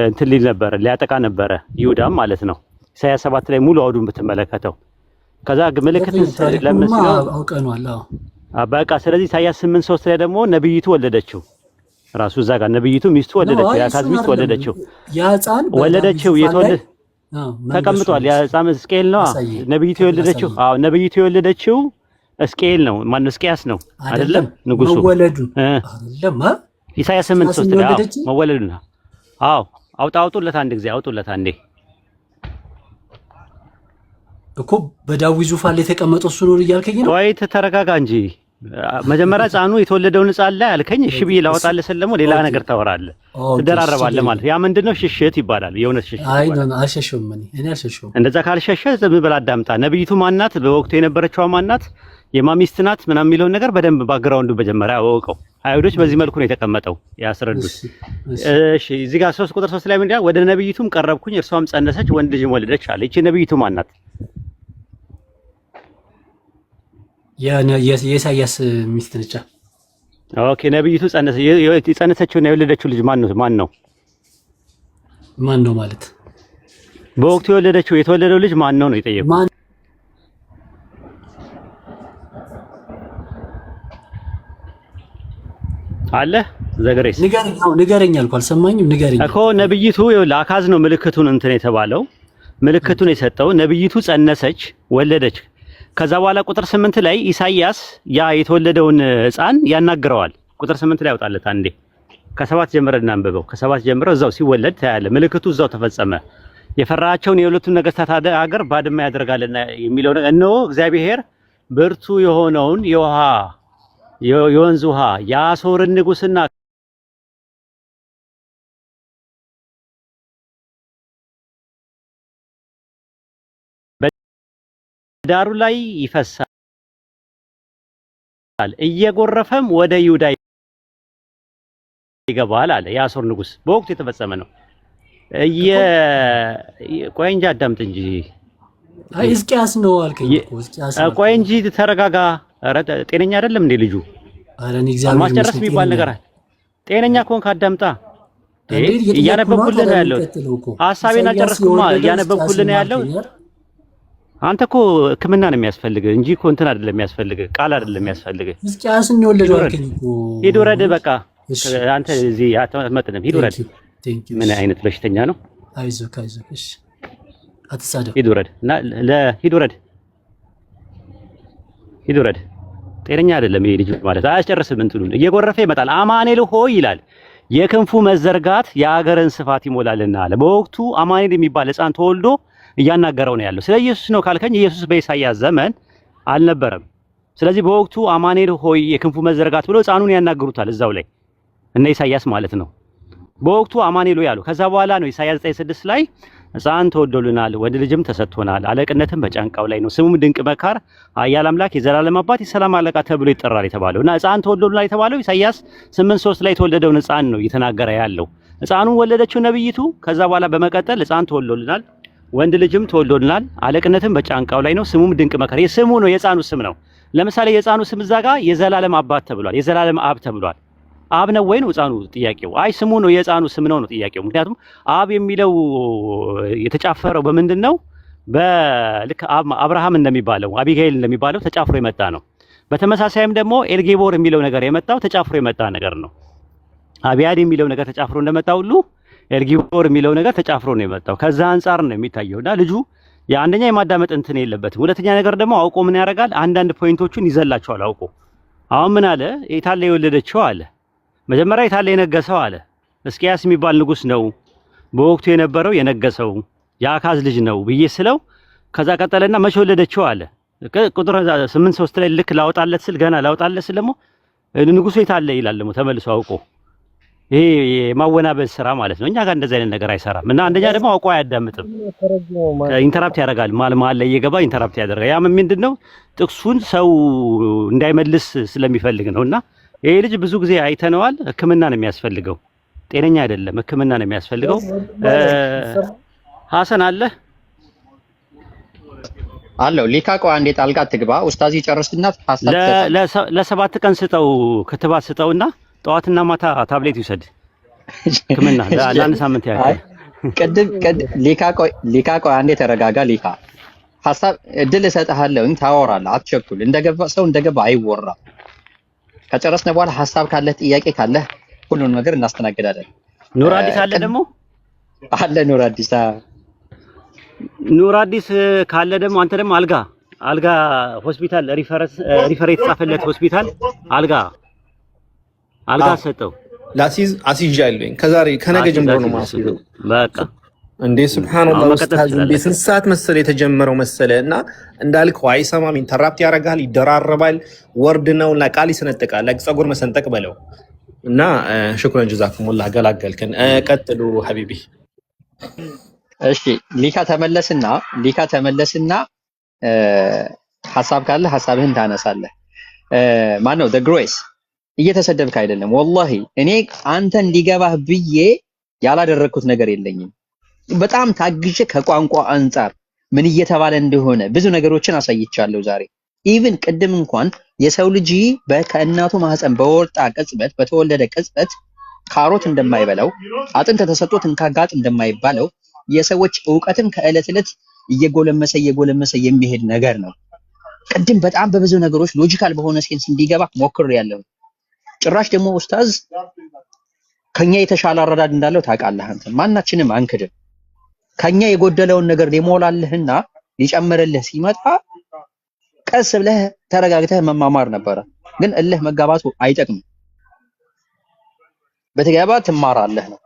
እንትን ሊል ነበረ ሊያጠቃ ነበረ ይሁዳም ማለት ነው። ኢሳይያስ 7 ላይ ሙሉ አውዱን ብትመለከተው ከዛ ምልክትን ለምስለው አውቀናል። በቃ ስለዚህ ኢሳይያስ 8:3 ላይ ደግሞ ነብይቱ ወለደችው። ራሱ እዛ ጋር ነብይቱ ሚስቱ ወለደችው፣ የአካዝ ሚስት ወለደችው። ያጻን ወለደችው የተወለደ ተቀምጧል። ያጻም ሕዝቅኤል ነው ነብይቱ የወለደችው። አዎ ነብይቱ የወለደችው ሕዝቅኤል ነው። ማን ሕዝቅያስ ነው አይደለም? ንጉሱ መወለዱ አይደለም። ኢሳይያስ 8:3 ላይ መወለዱ ነው። አዎ አውጡለት፣ አንድ ጊዜ አውጡለት አንዴ እኮ በዳዊት ዙፋን ላይ የተቀመጠው እሱ ነው እያልከኝ ነው። ቆይ ተረጋጋ እንጂ መጀመሪያ ሕፃኑ የተወለደውን ሕፃን ላይ አልከኝ። እሺ ብዬ ላወጣልህ ስል ደግሞ ሌላ ነገር ታወራለህ፣ ትደራረባለህ ማለት ያ ምንድነው? ሽሽት ይባላል። የእውነት ሽሽት። አይ ነው አልሸሸሁም፣ እኔ አልሸሸሁም። እንደዛ ካልሸሸ ዝም ብለህ አዳምጣ። ነብይቱ ማናት? በወቅቱ የነበረችው ማናት? የማሚስት ናት ምናምን የሚለውን ነገር በደንብ ባግራውንዱ መጀመሪያ አወቀው። አይሁዶች በዚህ መልኩ ነው የተቀመጠው ያስረዱት። እሺ እዚህ ጋር 3 ቁጥር 3 ላይ ምን ይላል? ወደ ነብይቱም ቀረብኩኝ እርሷም ጸነሰች ወንድ ልጅም ወለደች አለ። እቺ ነብይቱ ማናት? የኢሳይያስ ሚስት ነች። ኦኬ ነብይቱ ጸነሰችውና የወለደችው ልጅ ማን ነው? ማን ነው ማለት በወቅቱ የወለደችው የተወለደው ልጅ ማን ነው ነው የጠየቁት። አለ ዘገሬስ ንገረኝ አልኩ። አልሰማኝም። ንገረኝ እኮ ነብይቱ ለአካዝ ነው ምልክቱን እንትን የተባለው ምልክቱን የሰጠው ነብይቱ ጸነሰች ወለደች። ከዛ በኋላ ቁጥር 8 ላይ ኢሳይያስ ያ የተወለደውን ሕፃን ያናግረዋል። ቁጥር 8 ላይ ያወጣለት አንዴ ከ7 ጀምረን እናንብበው። ከ7 ጀምረው እዛው ሲወለድ ታያለ። ምልክቱ እዛው ተፈጸመ። የፈራቸውን የሁለቱን ነገስታት ሀገር ባድማ ያደርጋልና የሚለው እነሆ እግዚአብሔር ብርቱ የሆነውን የወንዝ ውሃ የአሦርን ንጉስና ዳሩ ላይ ይፈሳል እየጎረፈም ወደ ይሁዳ ይገባል አለ። የአሦር ንጉስ በወቅቱ የተፈጸመ ነው። ቆይ እንጂ አዳምጥ እንጂ። አይ ሕዝቅያስ ነው አልከኝ እኮ ሕዝቅያስ። ቆይ እንጂ ተረጋጋ። ኧረ ጤነኛ አይደለም እንዴ ልጁ? ኧረ እኔ እግዚአብሔር ማስጨረስ የሚባል ነገር አለ። ጤነኛ ከሆንክ አዳምጣ። እያነበብኩልህ ነው ያለው። ሐሳቤን አልጨረስኩማ። እያነበብኩልህ ነው ያለው። አንተ እኮ ሕክምና ነው የሚያስፈልግህ እንጂ እኮ እንትን አይደለም የሚያስፈልግህ፣ ቃል አይደለም የሚያስፈልግህ። ሕዝቅያስን ነው የወለደው አልከኝ እኮ። ሂድ ውረድ በቃ። አንተ እዚህ አትመጥንም። ሂድ ውረድ። ምን አይነት በሽተኛ ነው? አይዞህ አይዞህ። እሺ አትሳደብ። ሂድ ውረድ እና ሂድ ውረድ፣ ሂድ ውረድ። ጤነኛ አይደለም ይሄ ልጅ ማለት አያስጨርስም። እንትኑን እየጎረፈ ይመጣል። አማኑኤል ሆይ ይላል የክንፉ መዘርጋት የአገርን ስፋት ይሞላልና አለ። በወቅቱ አማኑኤል የሚባል ሕፃን ተወልዶ እያናገረው ነው ያለው። ስለ ኢየሱስ ነው ካልከኝ ኢየሱስ በኢሳይያስ ዘመን አልነበረም። ስለዚህ በወቅቱ አማኑኤል ሆይ የክንፉ መዘርጋት ብሎ ሕፃኑን ያናግሩታል እዛው ላይ እነ ኢሳይያስ ማለት ነው። በወቅቱ አማኑኤል ሆይ ያሉ። ከዛ በኋላ ነው ኢሳይያስ 9:6 ላይ ሕፃን ተወልዶልናል ወንድ ልጅም ተሰጥቶናል አለቅነትም በጫንቃው ላይ ነው ስሙም ድንቅ መካር ኃያል አምላክ የዘላለም አባት የሰላም አለቃ ተብሎ ይጠራል የተባለው እና ሕፃን ተወልዶልናል የተባለው ኢሳይያስ 8:3 ላይ የተወለደውን ሕፃን ነው እየተናገረ ያለው። ሕፃኑን ወለደችው ነብይቱ። ከዛ በኋላ በመቀጠል ሕፃን ተወልዶልናል ወንድ ልጅም ተወልዶልናል አለቅነትም በጫንቃው ላይ ነው ስሙም ድንቅ መካር። የስሙ ነው የሕፃኑ ስም ነው። ለምሳሌ የሕፃኑ ስም እዛ ጋር የዘላለም አባት ተብሏል፣ የዘላለም አብ ተብሏል። አብ ነው ወይ ነው ሕፃኑ ጥያቄው? አይ ስሙ ነው የሕፃኑ ስም ነው ጥያቄው። ምክንያቱም አብ የሚለው የተጫፈረው በምንድን ነው? በልክ አብርሃም እንደሚባለው አቢጋኤል እንደሚባለው ተጫፍሮ የመጣ ነው። በተመሳሳይም ደግሞ ኤልጌቦር የሚለው ነገር የመጣው ተጫፍሮ የመጣ ነገር ነው። አብያድ የሚለው ነገር ተጫፍሮ እንደመጣ ሁሉ ኤልጌቦር የሚለው ነገር ተጫፍሮ ነው የመጣው። ከዛ አንፃር ነው የሚታየውና ልጁ የአንደኛ የማዳመጥ እንትን የለበትም። ሁለተኛ ነገር ደግሞ አውቆ ምን ያደርጋል? አንዳንድ ፖይንቶቹን ይዘላቸዋል አውቆ። አሁን ምን አለ? የታለ የወለደችው አለ። መጀመሪያ የታለ የነገሰው አለ። ሕዝቅያስ የሚባል ንጉስ ነው በወቅቱ የነበረው የነገሰው የአካዝ ልጅ ነው ብዬ ስለው ከዛ ቀጠለና መቼ ወለደችው አለ። ቁጥር 8:3 ላይ ልክ ላወጣለት ስል ገና ላወጣለት ስል ደግሞ ንጉሱ የታለ ይላል ደግሞ ተመልሶ አውቆ። ይሄ የማወናበድ ስራ ማለት ነው። እኛ ጋር እንደዚህ አይነት ነገር አይሰራም። እና አንደኛ ደግሞ አውቆ አያዳምጥም፣ ኢንተራፕት ያደርጋል። መሀል ላይ እየገባ ኢንተራፕት ያደርጋል። ያ ምንድነው ጥቅሱን ሰው እንዳይመልስ ስለሚፈልግ ነውና ይሄ ልጅ ብዙ ጊዜ አይተነዋል። ሕክምና ነው የሚያስፈልገው። ጤነኛ አይደለም፣ ሕክምና ነው የሚያስፈልገው። ሐሰን አለ አለው ሊካቀው አንዴ ጣልቃ ትግባ ኡስታዝ ይጨርስና ለ7 ቀን ስጠው ክትባት ስጠውና ጠዋትና ማታ ታብሌት ይውሰድ። ህክምና ለአንድ ሳምንት ያክል ቅድም ሊካ ቆይ አንዴ ተረጋጋ። ሊካ ሐሳብ እድል እሰጥሃለሁ፣ ታወራለህ፣ አትቸኩል። ሰው እንደገባ አይወራም። ከጨረስን በኋላ ሐሳብ ካለህ ጥያቄ ካለህ ሁሉንም ነገር እናስተናግዳለን። ኑር አዲስ አለ ደግሞ አለ ኑር አዲስ ካለ ደግሞ አንተ ደግሞ አልጋ ሆስፒታል ሪፈር የተጻፈለት ሆስፒታል አልጋ ሰጠው። ላሲዝ አሲጃለኝ ከነገ ጀምሮ ነው ማስይዘው። በቃ እንዴ ሱብሃንአላህ ኡስታዝ እንዴ ስንት ሰዓት መሰለ የተጀመረው መሰለ እና እንዳልከው አይሰማም፣ ኢንተራፕት ያደርጋል፣ ይደራረባል፣ ወርድ ነው እና ቃል ይሰነጥቃል፣ ፀጉር መሰንጠቅ በለው እና ሽኩረን ጀዛኩሙላህ ገላገልከን። ቀጥሉ ሀቢቢ። እሺ ሊካ ተመለስና ሐሳብ ካለ ሐሳብህን ታነሳለህ። ማን ነው ግሬስ? እየተሰደብክ አይደለም ወላሂ። እኔ አንተ እንዲገባህ ብዬ ያላደረኩት ነገር የለኝም። በጣም ታግዤ ከቋንቋ አንፃር ምን እየተባለ እንደሆነ ብዙ ነገሮችን አሳይቻለሁ ዛሬ። ኢቭን ቅድም እንኳን የሰው ልጅ ከእናቱ ማህፀን በተወለደ ቅጽበት ካሮት እንደማይበላው አጥንት ተሰጥቶት እንካጋጥ እንደማይባለው የሰዎች ዕውቀትም ከዕለት ዕለት እየጎለመሰ የሚሄድ ነገር ነው። ቅድም በጣም በብዙ ነገሮች ሎጂካል በሆነ ሴንስ እንዲገባ ሞክሬያለሁ። ጭራሽ ደግሞ ኡስታዝ ከኛ የተሻለ አረዳድ እንዳለው ታውቃለህ አንተ። ማናችንም አንክድም። ከኛ የጎደለውን ነገር ሊሞላልህና ሊጨምርልህ ሲመጣ ቀስ ብለህ ተረጋግተህ መማማር ነበረ። ግን እልህ መጋባቱ አይጠቅምም። በተገባ ትማራለህ ነው።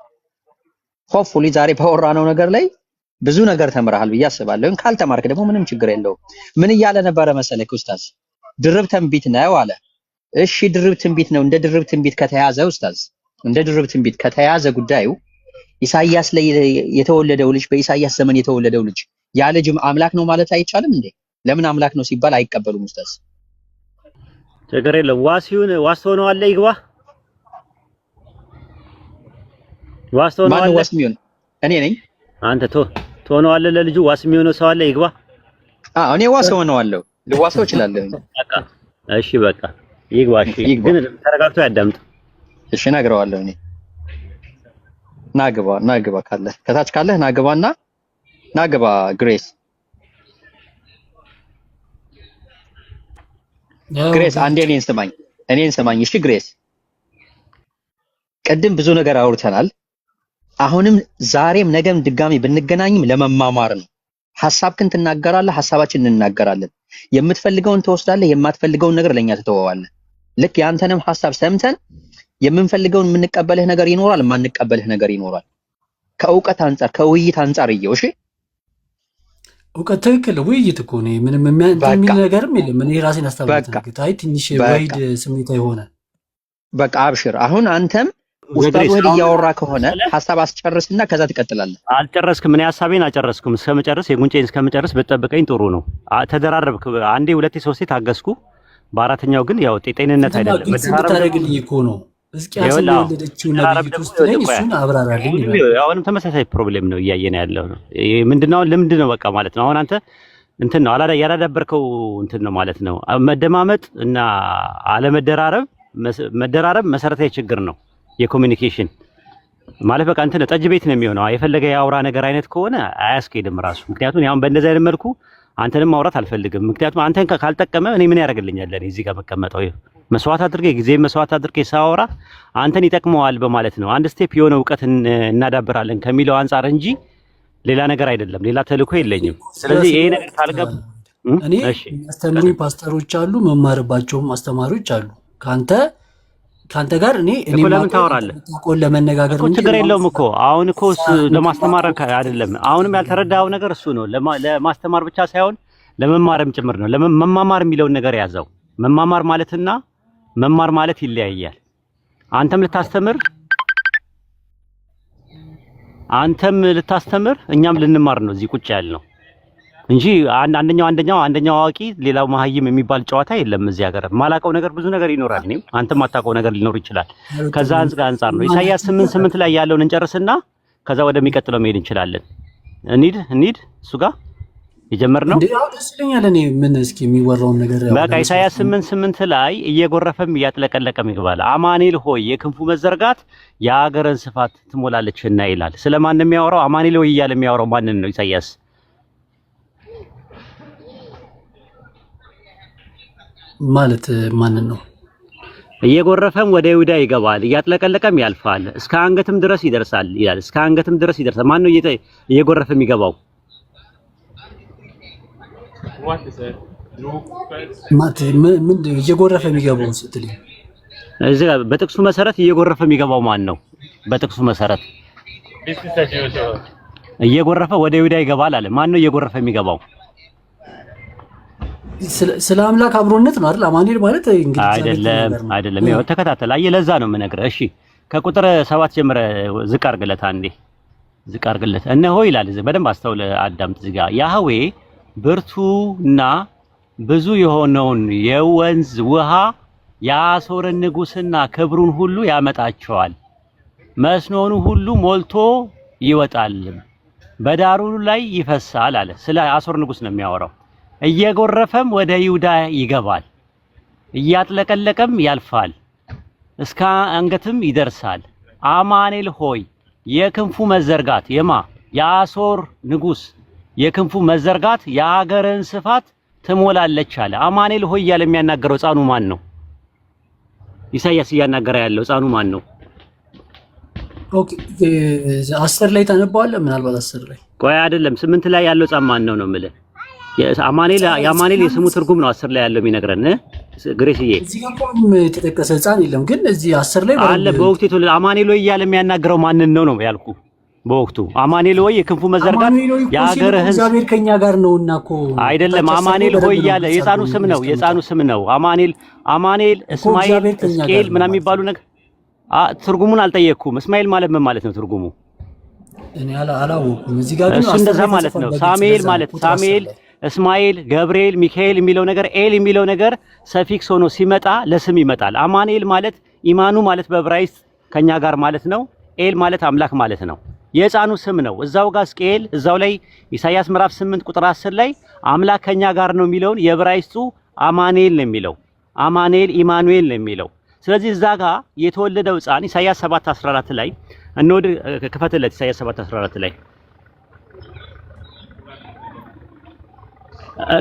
ሆፕፉሊ ዛሬ ባወራነው ነገር ላይ ብዙ ነገር ተምረሃል ብዬ አስባለሁ። ካልተማርክ ደግሞ ምንም ችግር የለውም። ምን እያለ ነበረ መሰለህ ኡስታዝ? ድርብ ትንቢት ነው አለ። እሺ ድርብ ትንቢት ነው። እንደ ድርብ ትንቢት ከተያዘ ኡስታዝ፣ እንደ ድርብ ትንቢት ከተያዘ ጉዳዩ ኢሳይያስ ላይ የተወለደው ልጅ በኢሳይያስ ዘመን የተወለደው ልጅ ያ ልጅም አምላክ ነው ማለት አይቻልም እንዴ? ለምን አምላክ ነው ሲባል አይቀበሉም ኡስታዝ? ችግር የለም። ዋስ ሆነው አለ ይግባ። ዋስ ሆነው አለ። ዋስ የሚሆን እኔ ነኝ። አንተ ሆነው አለ ለልጁ ዋስ የሚሆነው ሰው አለ ይግባ። እኔ ዋስ ሆነዋለሁ፣ ልዋሰው እችላለሁ። በቃ እሺ፣ በቃ ይግባ። እሺ፣ ግን ተረጋግቶ ያዳምጥ። እሺ፣ እነግረዋለሁ። እኔ ናግባ ካለ ከታች ካለህ ናግባና ናግባ ግሬስ አንዴ እኔን ስማኝ። እሺ ግሬስ፣ ቅድም ብዙ ነገር አውርተናል። አሁንም ዛሬም ነገም ድጋሚ ብንገናኝም ለመማማር ነው። ሐሳብክን ትናገራለህ፣ ሐሳባችንን እንናገራለን። የምትፈልገውን ትወስዳለህ፣ የማትፈልገውን ነገር ለኛ ትተወዋለህ። ልክ ያንተንም ሐሳብ ሰምተን የምንፈልገውን የምንቀበልህ ነገር ይኖራል፣ የማንቀበልህ ነገር ይኖራል። ከእውቀት አንፃር ከውይይት አንፃር እየው። እሺ እውቀት ትክክል። ውይይት እኮ ነው። ምንም የሚል ነገርም የለም። እኔ ራሴን አስተባብራለሁ። አይ ትንሽ ወይድ ስሜታ ይሆናል። በቃ አብሽር። አሁን አንተም ኡስታዝ ወዲ እያወራ ከሆነ ሐሳብ አስጨርስና ከዛ ትቀጥላለህ። አልጨረስክም። እኔ ሐሳቤን አልጨረስኩም። እስከመጨረስ የጉንጬን እስከመጨረስ ብትጠብቀኝ ጥሩ ነው። ተደራረብክ። አንዴ ሁለቴ ሶስቴ ታገስኩ። በአራተኛው ግን ያው ጤንነት አይደለም። መታረግልኝ እኮ ነው። እስኪያስ ለወለደችው ነብይት ውስጥ ላይ እሱን አብራራልኝ። አሁንም ተመሳሳይ ፕሮብሌም ነው እያየን ያለው ነው። ምንድነው ልምድ ነው በቃ ማለት ነው። አሁን አንተ እንትን ነው ያላዳበርከው እንትን ነው ማለት ነው። መደማመጥ እና አለመደራረብ፣ መደራረብ መሰረታዊ ችግር ነው የኮሚኒኬሽን ማለት በቃ እንትን ጠጅ ቤት ነው የሚሆነው። የፈለገ ያውራ ነገር አይነት ከሆነ አያስኬድም ራሱ። ምክንያቱም ያው በእንደዚህ አይነት መልኩ አንተንም ማውራት አልፈልግም። ምክንያቱም አንተን ካልጠቀመ እኔ ምን ያደርግልኛል? እኔ እዚህ ጋር መቀመጠው መስዋዕት አድርጌ ጊዜ መስዋዕት አድርጌ ሳወራ አንተን ይጠቅመዋል በማለት ነው። አንድ ስቴፕ የሆነ እውቀት እናዳብራለን ከሚለው አንፃር እንጂ ሌላ ነገር አይደለም። ሌላ ተልእኮ የለኝም። ስለዚህ ይሄ ነገር ካልገባ እኔ አስተምሩ ፓስተሮች አሉ፣ መማርባቸውም አስተማሪዎች አሉ። ካንተ ጋር እኔ ለምን ታወራለህ? ለመነጋገር እኮ ችግር የለውም እኮ አሁን እኮ ለማስተማር አይደለም። አሁንም ያልተረዳው ነገር እሱ ነው። ለማስተማር ብቻ ሳይሆን ለመማርም ጭምር ነው። መማማር የሚለውን ነገር ያዘው። መማማር ማለትና መማር ማለት ይለያያል። አንተም ልታስተምር እኛም ልንማር ነው እዚህ ቁጭ ያልነው እንጂ አንደኛው አዋቂ ሌላው መሀይም የሚባል ጨዋታ የለም እዚህ ሀገር። ማላቀው ነገር ብዙ ነገር ይኖራል። እኔም አንተም ማታቀው ነገር ሊኖር ይችላል። ከዛ አንፃር ነው ኢሳይያስ 8:8 ላይ ያለውን እንጨርስና ከዛ ወደሚቀጥለው መሄድ እንችላለን። እንሂድ እሱ ጋር የጀመርነው እንዴ? አዎ ደስ ይለኛል። እኔ ምን እስኪ የሚወራውን ነገር በቃ ኢሳይያስ 8:8 ላይ እየጎረፈም እያጥለቀለቀም ይገባል። አማኑኤል ሆይ የክንፉ መዘርጋት የአገርን ስፋት ትሞላለችና ይላል። ስለማን ነው የሚያወራው? አማኑኤል ሆይ እያለ የሚያወራው ማንን ነው? ኢሳይያስ ማለት ማንን ነው? እየጎረፈም ወደ ይሁዳ ይገባል፣ እያጥለቀለቀም ያልፋል፣ እስከ አንገትም ድረስ ይደርሳል ይላል። እስከ አንገትም ድረስ ይደርሳል። ማን ነው እየጎረፈ የሚገባው? ምን እየጎረፈ የሚገባው ስትል እዚህ ጋር በጥቅሱ መሰረት እየጎረፈ የሚገባው ማን ነው? በጥቅሱ መሰረት እየጎረፈ ወደ ይሁዳ ይገባል አለ። ማን ነው እየጎረፈ የሚገባው? ስለ አምላክ አብሮነት ነው አይደል? አማኑኤል ማለት እንግዲህ አይደለም። ይኸው ተከታተል። አየህ፣ ለዛ ነው የምነግርህ። እሺ ከቁጥር 7 ጀምረህ ዝቅ አድርግለት፣ አንዴ ዝቅ አድርግለት። እነሆ ይላል፣ በደንብ አስተውለህ አዳምጥ። እዚህ ጋር ያህዌ ብርቱና ብዙ የሆነውን የወንዝ ውሃ የአሦርን ንጉሥና ክብሩን ሁሉ ያመጣቸዋል። መስኖኑ ሁሉ ሞልቶ ይወጣል፣ በዳሩ ላይ ይፈሳል አለ። ስለ አሦር ንጉሥ ነው የሚያወራው። እየጎረፈም ወደ ይሁዳ ይገባል፣ እያጥለቀለቀም ያልፋል፣ እስከ አንገትም ይደርሳል። አማኑኤል ሆይ የክንፉ መዘርጋት የአሦር ንጉሥ የክንፉ መዘርጋት የአገርን ስፋት ትሞላለች አለ። አማኑኤል ሆይ እያለ የሚያናገረው ሕፃኑ ማን ነው? ኢሳይያስ እያናገረ ያለው ሕፃኑ ማን ነው? ኦኬ 10 ላይ ታነባዋለህ? ምናልባት 10 ላይ ቆይ፣ አይደለም 8 ላይ ያለው ሕፃን ማን ነው የምልህ? የአማኑኤል የስሙ ትርጉም ነው 10 ላይ ያለው የሚነግረን። ግሬስዬ እዚህ ጋር እንኳን የተጠቀሰ ሕፃን የለም፣ ግን እዚህ 10 ላይ አለ። በወቅቱ የተወለደ አማኑኤል ሆይ እያለ የሚያናገረው ማንን ነው ያልኩ? በወቅቱ አማኑኤል ሆይ የክንፉ መዘርጋት የአገር ሕዝብ እግዚአብሔር ከኛ ጋር ነውና እኮ አይደለም። አማኑኤል ሆይ እያለ የሕፃኑ ስም ነው። አማኑኤል፣ እስማኤል፣ እስቄል ምናምን የሚባሉ ነገር ትርጉሙን አልጠየቅኩም። እስማኤል ማለት ምን ማለት ነው ትርጉሙ? እኔ አላወኩም። እዚህ ጋር ግን እሱ እንደዛ ማለት ነው። ሳሙኤል፣ እስማኤል፣ ገብርኤል፣ ሚካኤል የሚለው ነገር ኤል የሚለው ነገር ሰፊክስ ሆኖ ሲመጣ ለስም ይመጣል። አማኑኤል ማለት ኢማኑ ማለት በዕብራይስጥ ከኛ ጋር ማለት ነው። ኤል ማለት አምላክ ማለት ነው። የሕፃኑ ስም ነው። እዛው ጋር እስቄል እዛው ላይ ኢሳይያስ ምዕራፍ 8 ቁጥር 10 ላይ አምላክ ከኛ ጋር ነው የሚለውን የዕብራይስጡ አማኑኤል ነው የሚለው። አማኑኤል ኢማኑኤል ነው የሚለው። ስለዚህ እዛ ጋር የተወለደው ሕፃን ኢሳይያስ 7:14 ላይ እንወድ ክፈትለት። ኢሳይያስ 7:14 ላይ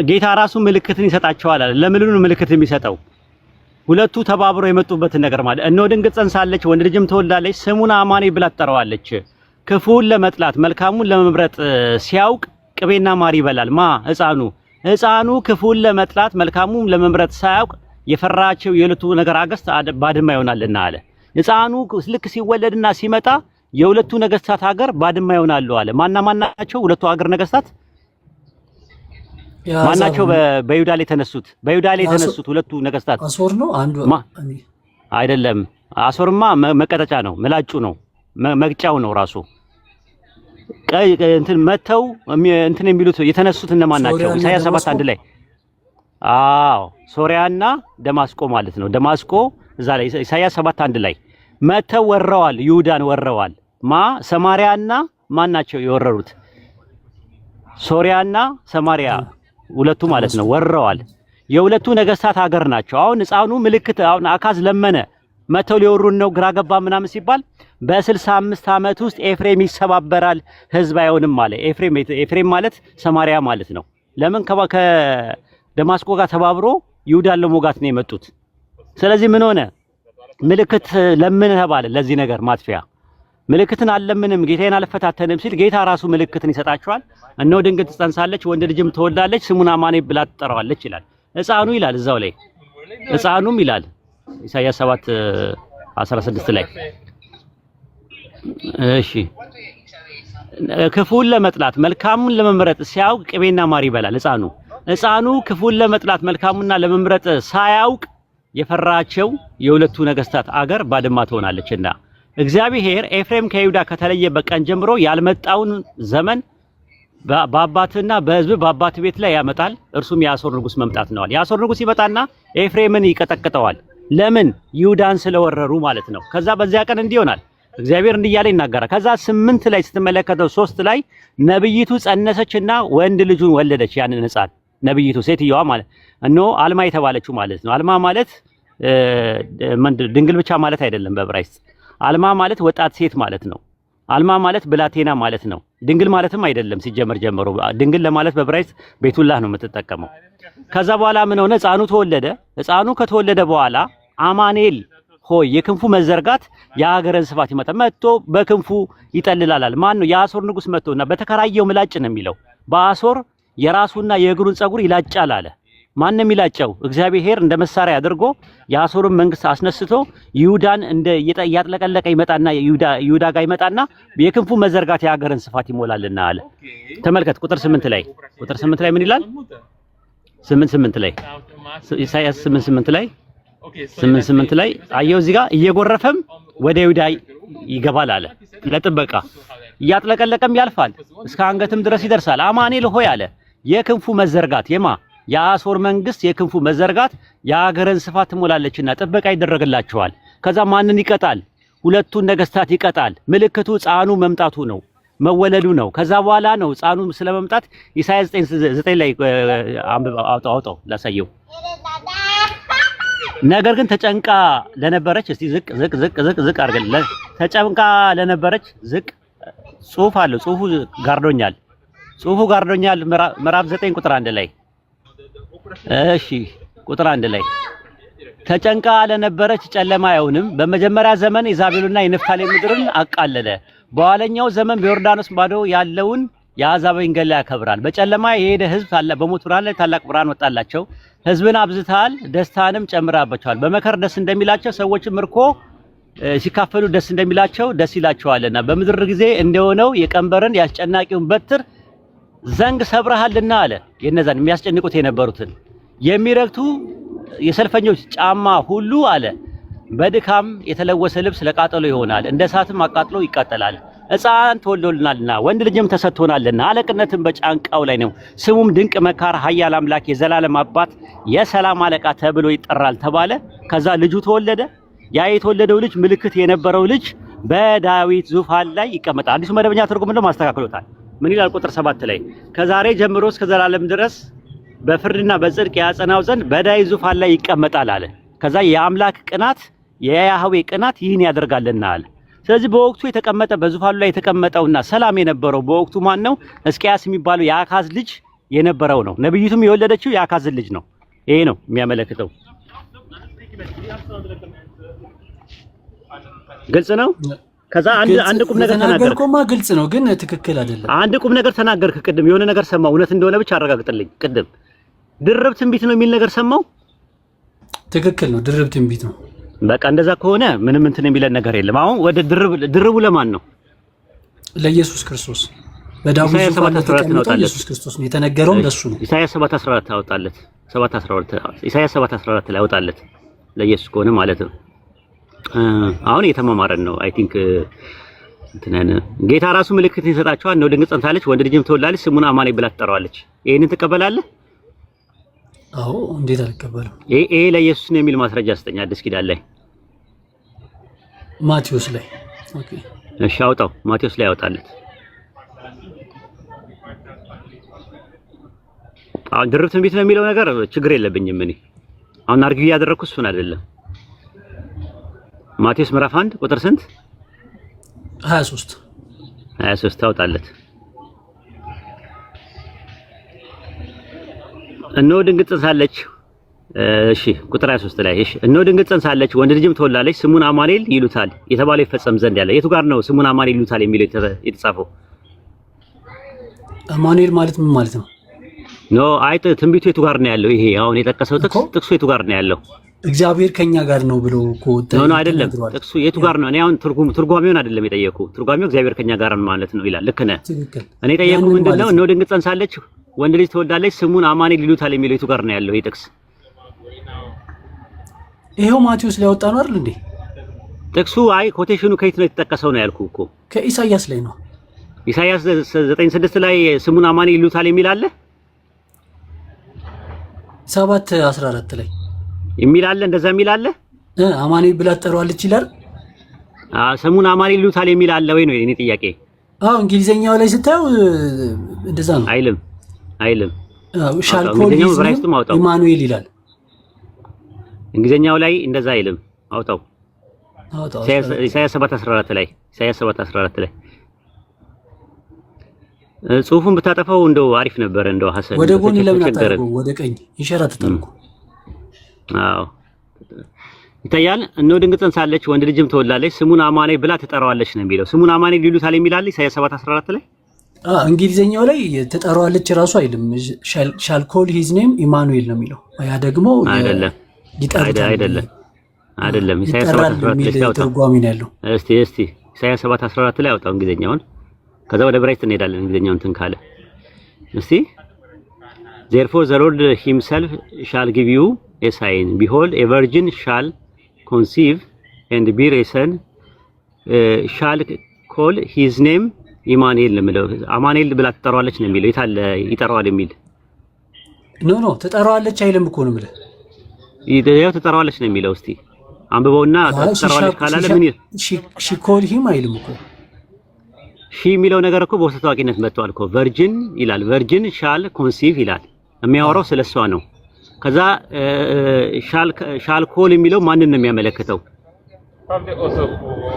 ጌታ ራሱ ምልክትን ይሰጣቸዋል አለ። ለምን ነው ምልክት የሚሰጠው? ሁለቱ ተባብረው የመጡበትን ነገር ማለት እነሆ ድንግል ጸንሳለች፣ ወንድ ልጅም ትወልዳለች፣ ስሙን አማኑኤል ብላ ትጠራዋለች። ክፉውን ለመጥላት መልካሙን ለመምረጥ ሲያውቅ ቅቤና ማር ይበላል። ሕፃኑ ክፉውን ለመጥላት መልካሙን ለመምረጥ ሳያውቅ የፈራቸው የሁለቱ ነገር አገስት ባድማ ይሆናልና አለ። ሕፃኑ ልክ ሲወለድና ሲመጣ የሁለቱ ነገስታት ሀገር ባድማ ይሆናሉ አለ። ማናቸው ሁለቱ ሀገር ነገስታት? ማናቸው? በይሁዳ ላይ የተነሱት ሁለቱ ነገስታት አሦር ነው አንዱ አይደለም። አሦርማ መቀጠጫ ነው፣ ምላጩ ነው፣ መግጫው ነው ራሱ። እንትን መተው እንትን የሚሉት የተነሱት እነማን ናቸው? ኢሳይያስ 7:1 ላይ ሶሪያና ደማስቆ ማለት ነው። ደማስቆ እዛ ላይ ኢሳይያስ 7:1 ላይ መተው ወረዋል፣ ይሁዳን ወረዋል። ሰማሪያና ማን ናቸው የወረሩት? ሶሪያና ሰማሪያ ሁለቱ ማለት ነው ወረዋል። የሁለቱ ነገስታት ሀገር ናቸው። አሁን ሕፃኑ ምልክት አሁን አካዝ ለመነ መተው ሊወሩን ነው ግራ ገባ ምናምን ሲባል በ65 ዓመት ውስጥ ኤፍሬም ይሰባበራል ህዝብ አይሆንም አለ። ኤፍሬም ማለት ሰማሪያ ማለት ነው። ለምን ከደማስቆ ጋር ተባብሮ ይሁዳን ለሞጋት ነው የመጡት። ስለዚህ ምን ሆነ? ምልክት ለምን ተባለ? ለዚህ ነገር ማጥፊያ ምልክትን አልለምንም ጌታዬን አልፈታተንም ሲል ጌታ ራሱ ምልክትን ይሰጣቸዋል። እነሆ ድንግል ትጸንሳለች፣ ወንድ ልጅም ትወልዳለች፣ ስሙን አማኑኤል ብላ ትጠራዋለች ይላል። ሕፃኑ ይላል እዛው ላይ ሕፃኑም ይላል ኢሳይያስ 7:16 ላይ እሺ ክፉን ለመጥላት መልካሙን ለመምረጥ ሲያውቅ ቅቤና ማር ይበላል። ሕፃኑ ክፉን ለመጥላት መልካሙና ለመምረጥ ሳያውቅ የፈራቸው የሁለቱ ነገስታት አገር ባድማ ትሆናለችና እግዚአብሔር ኤፍሬም ከይሁዳ ከተለየበት ቀን ጀምሮ ያልመጣውን ዘመን በአባትና በሕዝብ በአባት ቤት ላይ ያመጣል። እርሱም የአሦር ንጉስ መምጣት ነዋል። የአሦር ንጉስ ይመጣና ኤፍሬምን ይቀጠቅጠዋል። ለምን? ይሁዳን ስለወረሩ ማለት ነው። ከዛ በዚያ ቀን እንዲህ ይሆናል፣ እግዚአብሔር እንዲህ እያለ ይናገራል። ከዛ 8 ላይ ስትመለከተው 3 ላይ ነብይቱ ጸነሰችና ወንድ ልጁን ወለደች። ያንን ሕፃን ነብይቱ ሴትየዋ ማለት እነሆ አልማ የተባለችው ማለት ነው። አልማ ማለት ድንግል ብቻ ማለት አይደለም። በዕብራይስጥ አልማ ማለት ወጣት ሴት ማለት ነው። አልማ ማለት ብላቴና ማለት ነው። ድንግል ማለትም አይደለም ሲጀመር ጀምሮ። ድንግል ለማለት በዕብራይስጥ ቤቱላህ ነው የምትጠቀመው። ከዛ በኋላ ምን ሆነ? ሕፃኑ ተወለደ። ሕፃኑ ከተወለደ በኋላ አማኑኤል ሆይ የክንፉ መዘርጋት የሀገርን ስፋት ይመጣል። መጥቶ በክንፉ ይጠልላል። ማን ነው? የአሦር ንጉስ መጥቶና በተከራየው ምላጭ ነው የሚለው። በአሦር የራሱና የእግሩን ጸጉር ይላጫል አለ። ማንም ይላጨው? እግዚአብሔር እንደ መሳሪያ አድርጎ የአሦርን መንግስት አስነስቶ ይሁዳን እንደ እያጥለቀለቀ ይመጣና ይሁዳ ጋር ይመጣና የክንፉ መዘርጋት የሀገርን ስፋት ይሞላልና አለ። ተመልከት ቁጥር 8 ላይ ምን ይላል? 8 ላይ ኢሳይያስ 8 ላይ አየው። እዚህ ጋር እየጎረፈም ወደ ይሁዳ ይገባል አለ። ለጥበቃ እያጥለቀለቀም ያልፋል፣ እስከ አንገትም ድረስ ይደርሳል። አማኑኤል ሆይ አለ የክንፉ መዘርጋት የአሦር መንግስት የክንፉ መዘርጋት የሀገርን ስፋት ትሞላለችና ጥበቃ ይደረግላቸዋል። ከዛ ማንን ይቀጣል? ሁለቱን ነገስታት ይቀጣል። ምልክቱ ሕፃኑ መምጣቱ ነው፣ መወለዱ ነው። ከዛ በኋላ ነው ሕፃኑ ስለመምጣት ኢሳይያስ 9 ላይ አውጣው ላሳየው። ነገር ግን ተጨንቃ ለነበረች እስቲ ዝቅ አድርገን ተጨንቃ ለነበረች ዝቅ ጽሁፍ አለው። ጽሁፉ ጋርዶኛል። ምዕራፍ 9 ቁጥር 1 ላይ እሺ ቁጥር 1 ላይ ተጨንቃ ለነበረች ጨለማ አይሆንም። በመጀመሪያ ዘመን የዛቤሉና የንፍታሌም ምድርን አቃለለ። በኋለኛው ዘመን በዮርዳኖስ ማዶ ያለውን የአሕዛብን ገላ ያከብራል። በጨለማ የሄደ ህዝብ በሞት ብርሃን ላይ ታላቅ ብርሃን ወጣላቸው። ህዝብን አብዝተሃል፣ ደስታንም ጨምራባቸዋል። በመከር ደስ እንደሚላቸው ሰዎችም ምርኮ ሲካፈሉ ደስ እንደሚላቸው ደስ ይላቸዋልና በምድር ጊዜ እንደሆነው የቀንበርን ያስጨናቂውን በትር ዘንግ ሰብረሃልና አለ። የነዛን የሚያስጨንቁት የነበሩትን የሚረግቱ የሰልፈኞች ጫማ ሁሉ አለ በድካም የተለወሰ ልብስ ለቃጠሎ ይሆናል፣ እንደ እሳትም አቃጥሎ ይቃጠላል። ሕፃን ተወልዶልናልና ወንድ ልጅም ተሰጥቶናልና አለቅነትም በጫንቃው ላይ ነው። ስሙም ድንቅ መካር፣ ኃያል አምላክ፣ የዘላለም አባት፣ የሰላም አለቃ ተብሎ ይጠራል ተባለ። ከዛ ልጁ ተወለደ። ያ የተወለደው ልጅ ምልክት የነበረው ልጅ በዳዊት ዙፋን ላይ ይቀመጣል። አዲሱ መደበኛ ትርጉም እንደው ማስተካከሎታል። ምን ይላል? ቁጥር 7 ላይ ከዛሬ ጀምሮ እስከ ዘላለም ድረስ በፍርድና በጽድቅ ያጸናው ዘንድ በዳዊት ዙፋን ላይ ይቀመጣል አለ። ከዛ የአምላክ ቅናት የያህዌ ቅናት ይህን ያደርጋልና አለ። ስለዚህ በወቅቱ የተቀመጠ በዙፋኑ ላይ የተቀመጠውና ሰላም የነበረው በወቅቱ ማን ነው? ሕዝቅያስ የሚባለው የአካዝ ልጅ የነበረው ነው። ነብይቱም የወለደችው የአካዝ ልጅ ነው። ይሄ ነው የሚያመለክተው። ግልጽ ነው። ከዛ አንድ ቁም ነገር ተናገርኩማ። ግልጽ ነው ግን ትክክል አይደለም። አንድ ቁም ነገር ተናገርክ ቅድም። የሆነ ነገር ሰማው፣ እውነት እንደሆነ ብቻ አረጋግጥልኝ። ቅድም ድርብ ትንቢት ነው የሚል ነገር ሰማው። ትክክል ነው፣ ድርብ ትንቢት ነው። በቃ እንደዛ ከሆነ ምንም እንትን የሚለን ነገር የለም። አሁን ወደ ድርቡ ለማን ነው? ለኢየሱስ ክርስቶስ። በዳዊት ዙፋን ተቀምጦ ኢየሱስ ክርስቶስ ነው የተነገረው፣ ለሱ ነው። ኢሳይያስ 7:14 አወጣለት። 7:14 ኢሳይያስ 7:14 ላይ አወጣለት ለኢየሱስ ከሆነ ማለት ነው። አሁን እየተማማረን ነው። አይ ቲንክ እንትነን ጌታ ራሱ ምልክት ይሰጣቸዋል። ነው ድንግል ጸንሳለች፣ ወንድ ልጅም ትወልዳለች፣ ስሙን አማኑኤል ብላ ትጠራዋለች። ይሄንን ትቀበላለህ? አዎ። እንዴት አልቀበልም? ይሄ ለኢየሱስ ነው የሚል ማስረጃ ስጠኝ። አዲስ ኪዳን ላይ ማቴዎስ ላይ። ኦኬ እሺ፣ አውጣው። ማቴዎስ ላይ ያወጣለት። አሁን ድርብ ትንቢት ነው የሚለው ነገር ችግር የለብኝም እኔ። አሁን አርጊው ያደረኩት እሱን አይደለም። ማቴዎስ ምዕራፍ 1 ቁጥር ስንት? 23 ታውጣለት። እነሆ ድንግል ጸንሳለች። እሺ ቁጥር 23 ላይ እሺ፣ እነሆ ድንግል ጸንሳለች፣ ወንድ ልጅም ትወልዳለች፣ ስሙን አማኑኤል ይሉታል የተባለው ይፈጸም ዘንድ ያለ የቱ ጋር ነው? ስሙን አማኑኤል ይሉታል የሚለው የተጻፈው አማኑኤል ማለት ምን ማለት ነው? ኖ አይተ ትንቢቱ የቱ ጋር ነው ያለው? ይሄ አሁን የጠቀሰው ጥቅሱ የቱ ጋር ነው ያለው? እግዚአብሔር ከኛ ጋር ነው ብሎ እኮ ነው አይደለም? ጥቅሱ የቱ ጋር ነው? እኔ አሁን ትርጓሜውን አይደለም የጠየቁ። ትርጓሜው እግዚአብሔር ከኛ ጋር ነው ማለት ነው ይላል። ልክ ነህ። እኔ ጠየቁ ምንድነው? እነሆ ድንግል ጸንሳለች፣ ወንድ ልጅ ትወልዳለች፣ ስሙን አማኑኤል ይሉታል የሚለው የቱ ጋር ነው ያለው? ይሄ ጥቅስ ይሄው ማቴዎስ ላይ ወጣ ነው አይደል እንዴ? ጥቅሱ አይ ኮቴሽኑ ከየት ነው የተጠቀሰው ነው ያልኩ እኮ። ከኢሳይያስ ላይ ነው። ኢሳይያስ 9:6 ላይ ስሙን አማኑኤል ይሉታል የሚል አለ። 7:14 ላይ የሚል አለ። እንደዛ የሚል አለ። አማኑኤል ብላ ትጠራዋለች ይላል። ስሙን አማኑኤል ይሉታል የሚል አለ ወይ ነው የኔ ጥያቄ። እንግሊዘኛው ላይ ስታየው እንደዛ ነው። አይልም ሻልኮል ኢማኑኤል ይላል። እንግሊዘኛው ላይ እንደዛ አይልም። አውጣው ኢሳይያስ 7:14 ላይ ጽሁፉን ብታጠፋው እንደው አሪፍ ነበር። እንደው ሐሰን ወደ ጎን ለምን አታደርገው? ወደ ቀኝ ይንሸራተታል እኮ። ይታያል። እነሆ ድንግል ጸንሳለች ወንድ ልጅም ትወልዳለች ስሙን አማኑኤል ብላ ትጠራዋለች ነው የሚለው። ስሙን አማኑኤል ይሉታል የሚል አለ ኢሳይያስ 7:14 ላይ። እንግሊዘኛው ላይ ትጠራዋለች ራሱ አይልም። ሻል ኮል ሂዝ ኔም ኢማኑኤል ነው የሚለው። ያ ደግሞ አይደለም ኢሳይያስ 7:14 ላይ ትርጓሜ ነው ያለው። እስቲ ኢሳይያስ 7:14 ላይ አውጣው እንግሊዘኛውን። ከዛ ወደ ብራይት እንሄዳለን። እንግሊዘኛውን እንትን ካለ እስቲ therefore the Lord himself shall give you a sign, behold a virgin shall conceive and bear a son, shall call his name ኢማኑኤል ነው የሚለው። አማኑኤል ብላ ትጠራዋለች ነው የሚለው። የታለ ይጠራዋል የሚል ኖ ትጠራዋለች አይልም እኮ ነው የሚለው። ያው ትጠራዋለች ነው የሚለው። እስቲ አንብበውና ትጠራዋለች ካላለ ምን ሺ ኮል ሂም አይልም እኮ። ሺ የሚለው ነገር እኮ በውስጥ ታዋቂነት መጥቷል እኮ። ቨርጂን ይላል። ቨርጂን ሻል ኮንሲቭ ይላል። የሚያወራው ስለሷ ነው። ከዛ ሻል ኮል የሚለው ማንን ነው የሚያመለክተው?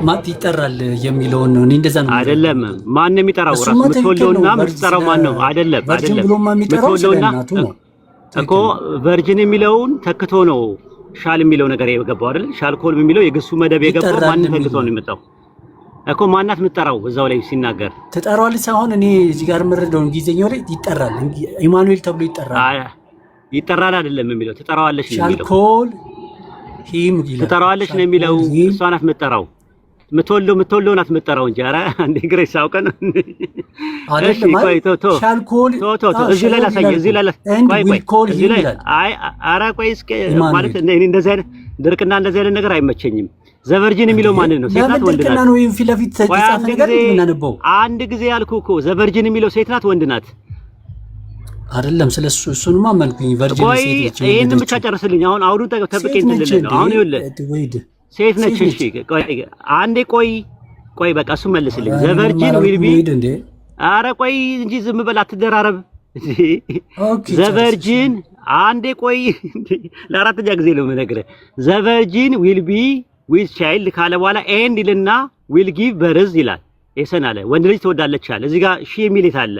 ማት ይጠራል የሚለውን ነው። እንደዛ ነው አይደለም። ማን ነው የሚጠራው? ራሱ የምትወልደውና የምትጠራው ማን ነው? አይደለም የምትወልደውና እኮ ቨርጂን የሚለውን ተክቶ ነው ሻል የሚለው ነገር የገባው አይደል? ሻል ኮል የሚለው የግሱ መደብ የገባው ማንን ተክቶ ነው የመጣው እኮ? ማናት የምትጠራው? እዛው ላይ ሲናገር ትጠራዋለች ሳይሆን እኔ እዚህ ጋር የምረዳው እንግሊዘኛው ላይ ይጠራል። ኢማኑኤል ተብሎ ይጠራል አይደለም የሚለው ትጠራዋለች ነው የሚለው። ሻል ኮል ሂም ይላል። ትጠራዋለች ነው የሚለው። እሷ ናት የምትጠራው። የምትወልደው ናት የምትጠራው እንጂ። ኧረ አንዴ ግሬስ አውቀን እሺ፣ ቆይ እዚህ ላይ ላሳየህ። እዚህ ላይ እዚህ ላይ ኧረ ቆይ እስኪ ማለት እኔ እንደዚህ አይነት ድርቅና እንደዚህ አይነት ነገር አይመቸኝም። ዘቨርጂን የሚለው ማንን ነው? ሴት ናት ወንድ ናት? ነው ፊት ለፊት ተጻፈ ነገር ምናነበው አንድ ጊዜ ያልኩህ እኮ ዘቨርጂን የሚለው ሴት ናት ወንድ ናት? አይደለም ስለሱ እሱንማ አመንኩኝ። ቨርጂን ሴት ነች። ይሄንን ብቻ ጨርስልኝ። አሁን አውሩን ተጠብቄ እንትን ነው። አሁን ይኸውልህ ሴት ነች። እሺ አንዴ ቆይ በቃ እሱ መልስልኝ። ዘቨርጂን ዊል ቢ ኧረ ቆይ እንጂ ዝም በል አትደራረብ። ዘቨርጂን አንዴ ቆይ ለአራተኛ ጊዜ ነው የምነግርህ። ዘቨርጂን ዊል ቢ ዊዝ ቻይልድ ካለ በኋላ ኤንድ ይልና ዊል ጊቭ በርዝ ይላል። ኤሰን አለ ወንድ ልጅ ትወዳለች አለ። እዚህ ጋር ሺ የሚል የት አለ?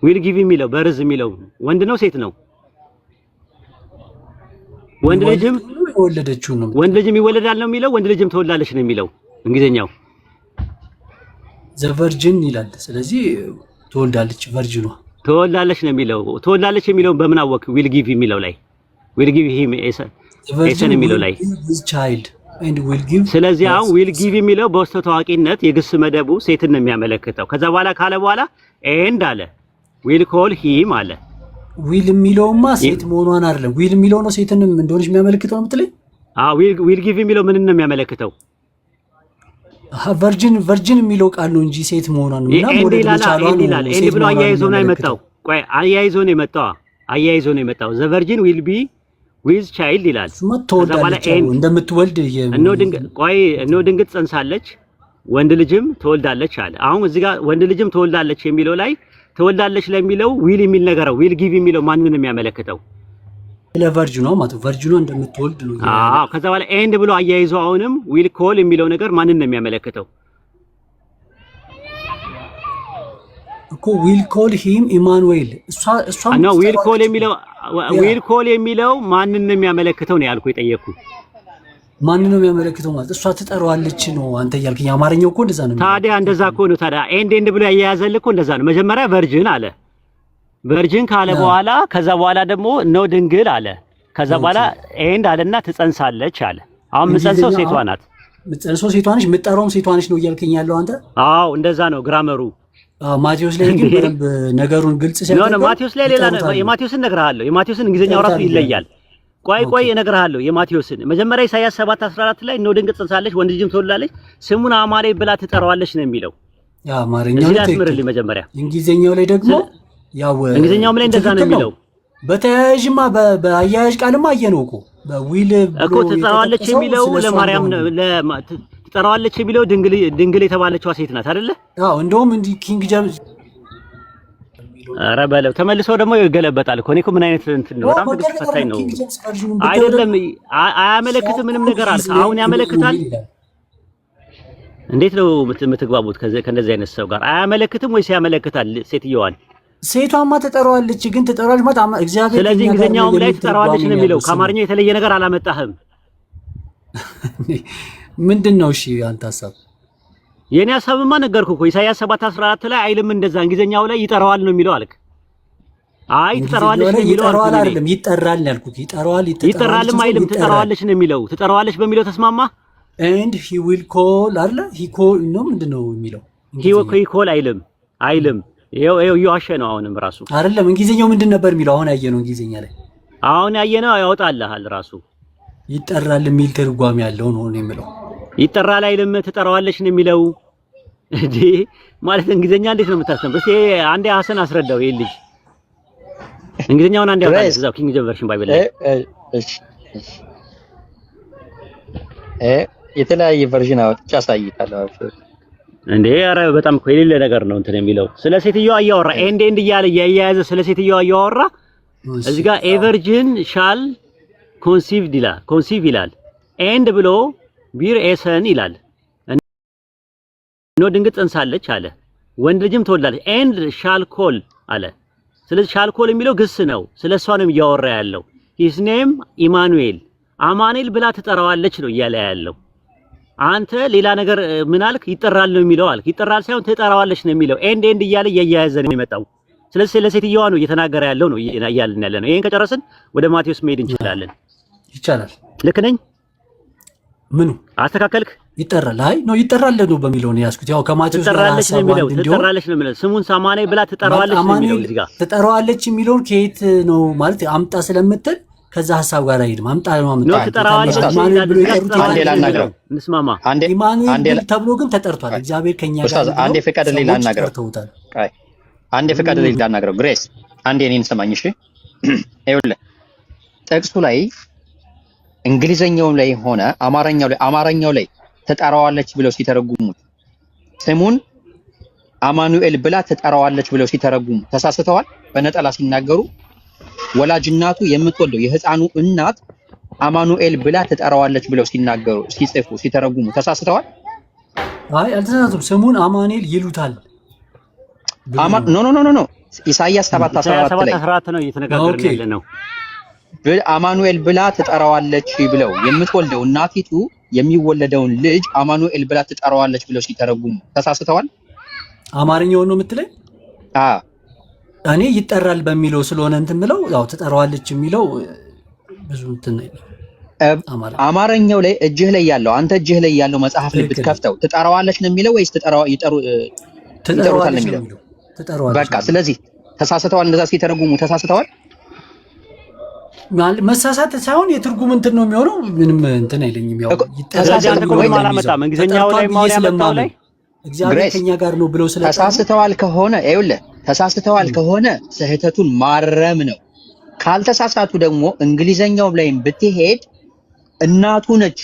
ዊል ጊቭ የሚለው በርዝ የሚለው ወንድ ነው ሴት ነው? ወንድ ልጅም የወለደችው ነው። ወንድ ልጅም ይወለዳል ነው የሚለው። ወንድ ልጅም ትወልዳለች ነው የሚለው እንግሊዘኛው። ዘቨርጂን ይላል። ስለዚህ ትወልዳለች፣ ቨርጂኗ ትወልዳለች ነው የሚለው። ትወልዳለች የሚለውን በምን አወቅ? ዊል ጊቭ የሚለው ላይ ዊል ጊቭ ሂም ኤሰን የሚለው ላይ። ስለዚህ አሁን ዊል ጊቭ የሚለው በውስጥ ታዋቂነት የግስ መደቡ ሴትን ነው የሚያመለክተው። ከዛ በኋላ ካለ በኋላ ኤንድ አለ ዊል ኮል ሂም አለ። ዊል የሚለውማ ሴት መሆኗን አይደለም። ዊል የሚለው ነው ሴትን እንደሆነች የሚያመለክተው ነው የምትለኝ? ዊል ጊቭ የሚለው ምን ነው የሚያመለክተው? ቨርጂን የሚለው ቃል ነው እንጂ ሴት መሆኗን ነው። ኤንድ ብሎ አያይዞ ነው የመጣው። ቆይ አያይዞ ነው የመጣው። ዘ ቨርጂን ዊል ቢ ዊዝ ቻይልድ ይላል። ከዛ በኋላ እንደምትወልድ እነሆ ድንግል ጸንሳለች ወንድ ልጅም ትወልዳለች አለ። አሁን እዚህ ጋር ወንድ ልጅም ትወልዳለች የሚለው ላይ ትወልዳለች ለሚለው ዊል የሚል ነገር ነው። ዊል ጊቭ የሚለው ማንን የሚያመለክተው? ለቨርጂኗ ማለት ነው። ቨርጂኗ እንደምትወልድ ነው። ከዛ በኋላ ኤንድ ብሎ አያይዞ አሁንም ዊል ኮል የሚለው ነገር ማንን ነው የሚያመለክተው እኮ? ዊል ኮል ሂም ኢማኑኤል። እሷ ነው ዊል ኮል የሚለው ማንን ነው የሚያመለክተው ነው ያልኩ የጠየቅኩ። ማንን ነው የሚያመለክተው ማለት እሷ ትጠራዋለች ነው አንተ ያልከኝ። አማርኛው እኮ እንደዛ ነው። ታዲያ እንደዛ እኮ ነው። ታዲያ ኤንድ ብሎ ያያያዘልህ እኮ እንደዛ ነው። መጀመሪያ ቨርጂን አለ። ቨርጂን ካለ በኋላ ከዛ በኋላ ደግሞ ነው ድንግል አለ። ከዛ በኋላ ኤንድ አለና ትጸንሳለች አለ። አሁን የምትጸንሰው ሴቷ ናት። የምትጸንሰው ሴቷ ነች፣ የምትጠራውም ሴቷ ነች ነው እያልከኝ ያለው አንተ? አዎ እንደዛ ነው ግራመሩ። ማቴዎስ ላይ ግን በደንብ ነገሩን ግልጽ ሲያደርግ ነው። ማቴዎስ ላይ ሌላ ነው። የማቴዎስን እነግርሃለሁ። የማቴዎስን እንግሊዘኛው ራሱ ይለያል። ቆይ እነግርሃለሁ። የማቴዎስን መጀመሪያ ኢሳይያስ 7:14 ላይ ነው ድንግል ጸንሳለች ወንድ ልጅም ትወልዳለች ስሙን አማኑኤል ብላ ትጠራዋለች ነው የሚለው። አማርኛው ላይ አስምርልኝ መጀመሪያ። እንግሊዘኛው ላይ ደግሞ እንግሊዘኛውም ላይ እንደዛ ነው የሚለው። በተያያዥማ በአያያዥ ቃልማ አየነው እኮ በዊል እኮ ትጠራዋለች የሚለው ለማርያም ትጠራዋለች የሚለው ድንግል የተባለችዋ ሴት ናት አይደለ? አዎ እንደውም እንዲህ ኪንግ ጀምስ ኧረ በለው ተመልሰው ደግሞ ይገለበጣል እኮ። እኔ እኮ ምን አይነት እንትን ነው? በጣም ትግስት ፈታኝ ነው። አይደለም አያመለክትም ምንም ነገር አለ። አሁን ያመለክታል። እንዴት ነው የምትግባቡት ከእንደዚህ አይነት ሰው ጋር? አያመለክትም ወይስ ያመለክታል? ሴትዮዋን ሴቷማ ትጠራዋለች፣ ግን ትጠራዋለች ማለት እግዚአብሔር። ስለዚህ እንግሊዝኛውም ላይ ትጠራዋለች ነው የሚለው። ከአማርኛው የተለየ ነገር አላመጣህም። ምንድን ነው? እሺ አንተ ሀሳብ የኔ ሀሳብማ ነገርኩህ እኮ ኢሳይያስ 7:14 ላይ አይልም እንደዛ እንግሊዝኛው ላይ ይጠራዋል ነው የሚለው አልክ። አይ ትጠራዋለች ነው የሚለው ይጠራዋል አይደለም ይጠራል ያልኩህ። ይጠራልም አይልም ትጠራዋለች ነው የሚለው። ትጠራዋለች በሚለው ተስማማ። and he will call አለ he call ነው ምንድነው የሚለው? he call አይልም ይሄው እየዋሸ ነው። አሁንም ራሱ አይደለም እንግሊዝኛው ምንድን ነበር የሚለው? አሁን ያየነው እንግሊዝኛ ላይ አሁን ያየነው ያወጣልሃል ራሱ ይጠራል የሚል ትርጓሜ ያለው ነው የሚለው። ይጠራል አይልም ትጠራዋለች ነው የሚለው። እንዴ ማለት እንግሊዝኛ እንዴት ነው የምታስተምር? እስኪ አንዴ ሐሰን አስረዳው። ይሄ ልጅ እንግሊዝኛውን አንዴ ያውቃል እዛው ኪንግ ጀምስ ቨርሽን ባይብል ላይ። የተለያየ ቨርዥን አውጥቼ አሳይታለሁ። እንዴ ኧረ በጣም እኮ የሌለ ነገር ነው እንትን የሚለው። ስለ ሴትዮዋ እያወራ ኤንድ እያለ እያያዘ ስለ ሴትዮዋ እያወራ እዚህ ጋር ኤቨርጂን ሻል ኮንሲቭ ይላል ኤንድ ብሎ ቢር ኤሰን ይላል። ኖ ድንግጥ ጸንሳለች አለ፣ ወንድ ልጅም ትወልዳለች። ኤንድ ሻል ኮል አለ። ስለዚህ ሻል ኮል የሚለው ግስ ነው። ስለሷ ነው እያወራ ያለው። ሂስ ኔም ኢማኑኤል አማኑኤል ብላ ትጠራዋለች ነው እያለ ያለው። አንተ ሌላ ነገር ምን አልክ? ይጠራል ነው የሚለው አልክ። ይጠራል ሳይሆን ትጠራዋለች ነው የሚለው። ኤንድ እያለ እያያዘ ነው የመጣው። ስለዚህ ስለ ሴትዮዋ ነው እየተናገረ ያለው ነው እያልን ያለ ነው። ይሄን ከጨረስን ወደ ማቴዎስ መሄድ እንችላለን። ይቻላል። ልክ ነኝ? ምኑ አስተካከልክ? ይጠራል። አይ ነው ይጠራል ነው በሚለው ነው ያስኩት። ያው ከማቴዎስ ትጠራለች ነው የሚለው። ትጠራለች ነው የሚለው። ስሙን ሳማኔ ብላ ትጠራዋለች ነው የሚለው። እዚህ ጋር ትጠራዋለች የሚለውን ከየት ነው ማለት አምጣ ስለምትል ከዛ ሐሳብ ጋር አይሄድም። አምጣ ነው አምጣ ነው ትጠራዋለች። አንዴ ላናግረው እንስማማ። አንዴ ተብሎ ግን ተጠርቷል። እግዚአብሔር ከኛ ጋር ኡስታዝ አንዴ ፍቀድልኝ ላናግረው። አንዴ ፍቀድልኝ ላናግረው። ግሬስ አንዴ እኔን ሰማኝ። እሺ ይኸውልህ ጥቅሱ ላይ እንግሊዘኛውም ላይ ሆነ አማርኛው ላይ ትጠራዋለች ብለው ሲተረጉሙት ስሙን አማኑኤል ብላ ትጠራዋለች ብለው ሲተረጉሙ ተሳስተዋል። በነጠላ ሲናገሩ ወላጅ እናቱ የምትወልደው የህፃኑ እናት አማኑኤል ብላ ትጠራዋለች ብለው ሲናገሩ ሲጽፉ ሲተረጉሙ ተሳስተዋል። አይ አልተሳሳቱም። ስሙን አማኑኤል ይሉታል። ኖ ኢሳይያስ 7:14 ነው እየተነጋገርን ያለ ነው። አማኑኤል ብላ ትጠራዋለች ብለው የምትወልደው እናቲቱ የሚወለደውን ልጅ አማኑኤል ብላ ትጠራዋለች ብለው ሲተረጉሙ ተሳስተዋል። አማርኛውን ነው የምትለኝ? እኔ ይጠራል በሚለው ስለሆነ እንትን ብለው ያው ትጠራዋለች የሚለው ብዙ እንትን አማርኛው ላይ እጅህ ላይ ያለው አንተ እጅህ ላይ ያለው መጽሐፍ ላይ ብትከፍተው ትጠራዋለች ነው የሚለው ወይስ ይጠሩታል ነው የሚለው? በቃ ስለዚህ ተሳስተዋል። እንደዛ ሲተረጉሙ ተሳስተዋል። መሳሳት ሳይሆን የትርጉም እንትን ነው የሚሆነው። ምንም እንትን አይለኝም። ያው አላመጣም እንግሊዝኛው ላይ ማውሪያ መጣው ላይ እግዚአብሔር ከኛ ጋር ነው ብለው ስለ ተሳስተዋል ከሆነ ይኸውልህ ተሳስተዋል ከሆነ ስህተቱን ማረም ነው። ካልተሳሳቱ ደግሞ እንግሊዘኛው ላይም ብትሄድ እናቱ ነች።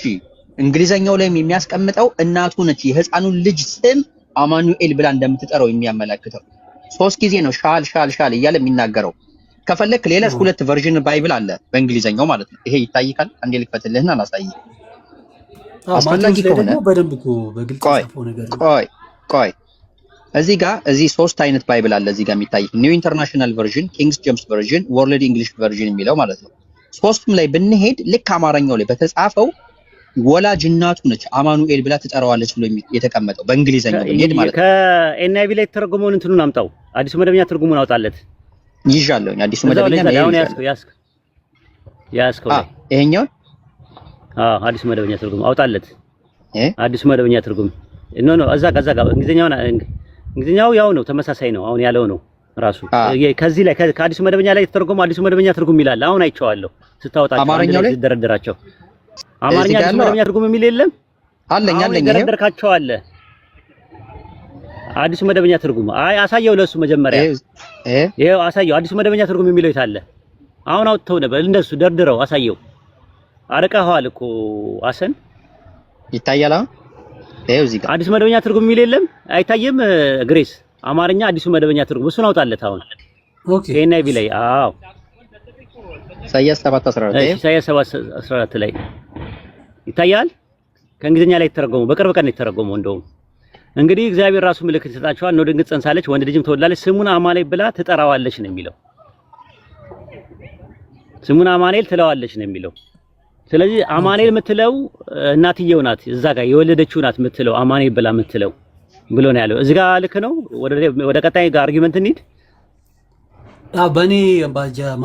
እንግሊዘኛው ላይም የሚያስቀምጠው እናቱ ነች። የህፃኑን ልጅ ስም አማኑኤል ብላ እንደምትጠራው የሚያመለክተው 3 ጊዜ ነው ሻል እያለ የሚናገረው። ከፈለክ ሌላ 2 ቨርዥን ባይብል አለ በእንግሊዘኛው ማለት ነው። ይሄ ይታይካል። አንዴ ልክፈትልህና ላሳይህ። አስፈላጊ ከሆነ በደንብ እኮ በግልጽ ጽፎ ነገር ቆይ እዚህ 3 አይነት ባይብል አለ እዚህ ጋር የሚታይ ኒው ኢንተርናሽናል ቨርዥን፣ ኪንግስ ጀምስ ቨርዥን፣ ወርልድ እንግሊሽ ቨርዥን የሚለው ማለት ነው። ሶስቱም ላይ ብንሄድ ልክ አማርኛው ላይ በተጻፈው ወላጅ እናቱ ነች አማኑኤል ብላ ትጠራዋለች ብሎ የተቀመጠው በእንግሊዘኛው ብንሄድ ማለት ነው። ከኤንአይቪ ላይ ተረጉመውን እንትኑን አምጣው። አዲሱ መደበኛ ትርጉሙን አውጣለት። ይዣለሁኝ አዲሱ መደበኛ ነው። ያስከው ይሄኛው አዲሱ መደበኛ ትርጉም አውጣለት። አዲሱ መደበኛ ትርጉም ኖ እዛ ጋር እንግሊዝኛው ያው ነው፣ ተመሳሳይ ነው። አሁን ያለው ነው ራሱ ከዚህ ላይ ከአዲሱ መደበኛ ላይ የተተረጎመው አዲሱ መደበኛ ትርጉም ይላል። አሁን አይቼዋለሁ ስታወጣቸው አማርኛው ላይ ሲደረደራቸው አማርኛ አዲሱ መደበኛ ትርጉም የሚል የለም አለኝ ደረደርካቸው አለ። አዲሱ መደበኛ ትርጉም አሳየው ለሱ መጀመሪያ ይሄው አሳየው። አዲሱ መደበኛ ትርጉም የሚለው የታለ? አሁን አውጥተው ነበር እንደሱ ደርድረው አሳየው። አርቀኸዋል እኮ አሰን ይታያል። ይኸው እዚህ ጋር አዲሱ መደበኛ ትርጉም የሚል የለም አይታየም? ግሬስ አማርኛ አዲሱ መደበኛ ትርጉም እሱን አውጣለት አሁን። ኦኬ ኤንአይቪ ላይ አዎ ኢሳይያስ 7:14 ኢሳይያስ 7:14 ላይ ይታያል። ከእንግሊዝኛ ላይ የተረጎመው በቅርብ ቀን የተረጎመው እንደውም እንግዲህ እግዚአብሔር ራሱ ምልክት ይሰጣቸዋል። ነው ድንግጥ ጸንሳለች ወንድ ልጅም ትወልዳለች ስሙን አማኑኤል ብላ ትጠራዋለች ነው የሚለው። ስሙን አማኑኤል ትለዋለች ነው የሚለው። ስለዚህ አማኑኤል የምትለው እናትየው ናት፣ እዛ ጋር የወለደችው ናት የምትለው አማኑኤል ብላ የምትለው ብሎ ነው ያለው። እዚህ ጋር ልክ ነው። ወደ ቀጣይ ጋር አርጊመንት እንሂድ። በእኔ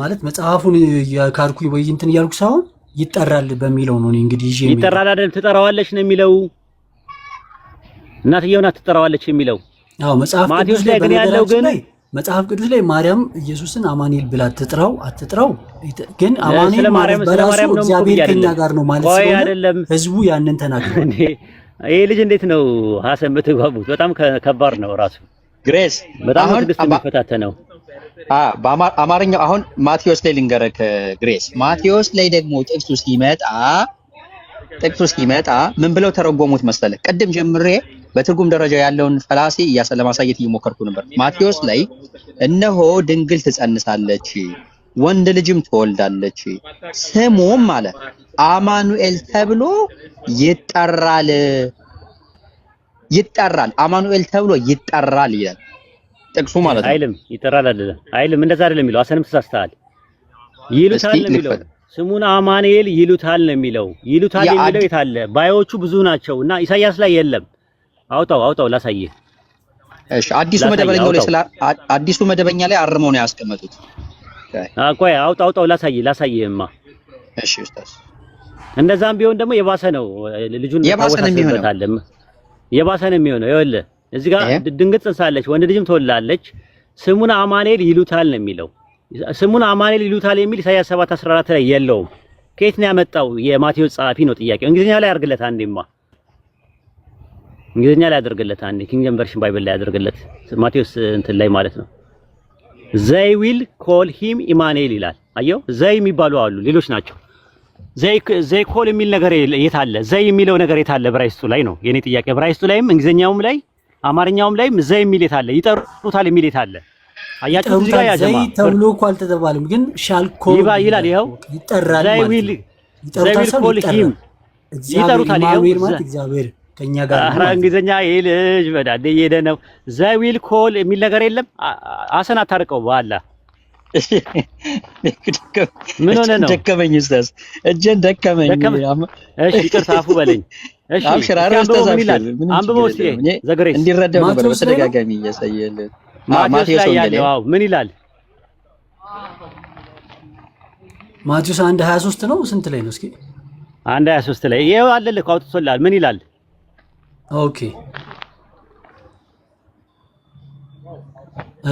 ማለት መጽሐፉን የካርኩኝ ወይ እንትን እያልኩ ሳይሆን ይጠራል በሚለው ነው እንግዲህ ይዤ ይጠራል አይደል? ትጠራዋለች ነው የሚለው። እናትየው ናት ትጠራዋለች የሚለው። አዎ መጽሐፍ ማቴዎስ ላይ ግን ያለው ግን መጽሐፍ ቅዱስ ላይ ማርያም ኢየሱስን አማኑኤል ብላ አትጥራው ግን አማኑኤል ማለት በራሱ እግዚአብሔር ከኛ ጋር ነው ማለት ነው። ህዝቡ ያንን ተናግሯል። ይሄ ልጅ እንዴት ነው ሐሰን በተጓቡት? በጣም ከባድ ነው ራሱ ግሬስ በጣም ትዕግስት የሚፈታተነው። በአማርኛው አሁን ማቴዎስ ላይ ልንገረክ ግሬስ። ማቴዎስ ላይ ደግሞ ጥቅሱ ሲመጣ ምን ብለው ተረጎሙት መሰለህ? ቅድም ጀምሬ በትርጉም ደረጃ ያለውን ፈላሲ ለማሳየት እየሞከርኩ ነበር። ማቴዎስ ላይ እነሆ ድንግል ትጸንሳለች ወንድ ልጅም ትወልዳለች ስሙም አለ አማኑኤል ተብሎ ይጠራል። አማኑኤል ተብሎ ይጠራል ይላል ጥቅሱ ማለት ነው። አይልም ይጠራል አይደለም፣ አይልም እንደዛ አይደለም የሚለው። አሰንም ተሳስተሃል። ይሉታል ነው የሚለው። ስሙን አማኑኤል ይሉታል ነው የሚለው። ይሉታል የሚለው የት አለ? ባዮቹ ብዙ ናቸውና ኢሳይያስ ላይ የለም። አውጣው ላሳየህ። እሺ አዲሱ መደበኛ ላይ አርመው ነው ያስቀመጡት። ቆይ አውጣው ላሳየህማ። እሺ ኡስታዝ፣ እንደዛም ቢሆን ደግሞ የባሰ ነው። ልጁን የባሰ ነው የሚሆነው። ይኸውልህ እዚህ ጋር ድንግጥ ጸንሳለች ወንድ ልጅም ትወልዳለች ስሙን አማኑኤል ይሉታል ነው የሚለው። ስሙን አማኑኤል ይሉታል የሚል ኢሳይያስ 7:14 ላይ የለውም። ከየት ነው ያመጣው? የማቴዎስ ጸሐፊ ነው ጥያቄው። እንግሊዝኛ ላይ አድርግለት አንዴማ፣ እንግሊዝኛ ላይ አድርግለት አንዴ፣ ኪንግ ጄምስ ቨርሽን ባይብል ላይ አድርግለት። ማቴዎስ እንትን ላይ ማለት ነው they will call him ኢማኑኤል ይላል። አየው ዘይ የሚባሉ አሉ ሌሎች ናቸው። ዘይ ኮል የሚል ነገር የት አለ? ዘይ የሚለው ነገር የት አለ? ብራይስቱ ላይ ነው የኔ ጥያቄ። ብራይስቱ ላይም እንግሊዝኛውም ላይ አማርኛውም ላይም ዘይ የሚል የት አለ? ይጠሩታል የሚል የት አለ? አያችሁ እዚህ ጋር ያጀማ ዘይ ተብሎ እኮ አልተባለም፣ ግን ሻል ኮል ይላል። ይኸው ይጠራል ማለት ዘይ ኮል ሂም ይጠሩታል። ይኸው እግዚአብሔር ከኛ ጋር ነው። እንግሊዝኛ ይሄ ልጅ በዳዴ እየሄደ ነው። ዘይ ዊል ኮል የሚል ነገር የለም። አሰን አታርቀው በኋላ ምን ሆነ ነው? ደከመኝ ኡስታዝ፣ እጄን ደከመኝ። እሺ ይቅርታ አፉ በለኝ። እሺ አብሽራራ ኡስታዝ አንብበው እስኪ ዘግሬስ እንዲረዳው ነበር በተደጋጋሚ እያሳየልን። ማቴዎስ ላይ ያለው አዎ ምን ይላል? ማቴዎስ 1:23 ነው። ስንት ላይ ነው? እስኪ 1:23 ላይ ይሄው አለልህ አውጥቶልሃል። ምን ይላል? ኦኬ